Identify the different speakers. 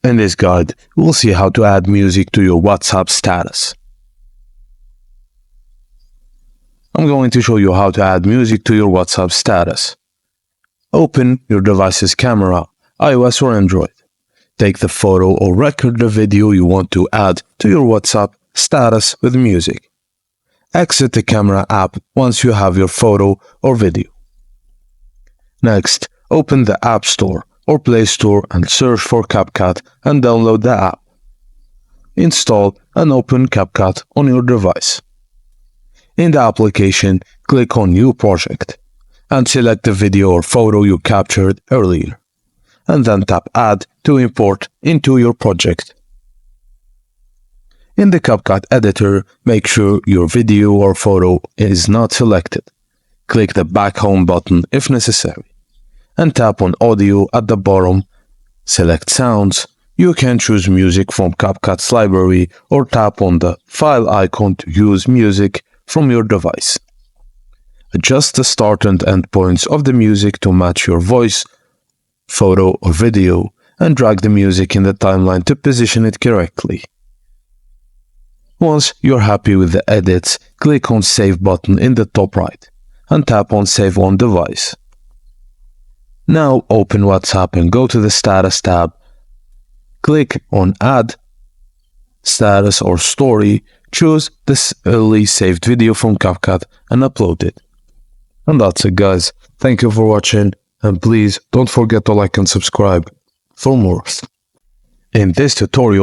Speaker 1: In this guide, we'll see how to add music to your WhatsApp status. I'm going to show you how to add music to your WhatsApp status. Open your device's camera, iOS or Android. Take the photo or record the video you want to add to your WhatsApp status with music. Exit the camera app once you have your photo or video. Next, open the App Store or Play Store and search for CapCut and download the app. Install and open CapCut on your device. In the application, click on New Project and select the video or photo you captured earlier, and then tap Add to import into your project. In the CapCut editor, make sure your video or photo is not selected. Click the Back Home button if necessary, and tap on Audio at the bottom. Select Sounds. You can choose music from CapCut's library or tap on the file icon to use music from your device. Adjust the start and end points of the music to match your voice, photo, or video, and drag the music in the timeline to position it correctly. Once you're happy with the edits, click on Save button in the top right and tap on Save on Device. Now open WhatsApp and go to the Status tab. Click on Add Status or Story. Choose this early saved video from CapCut and upload it. And that's it, guys. Thank you for watching, and please don't forget to like and subscribe for more. In this tutorial,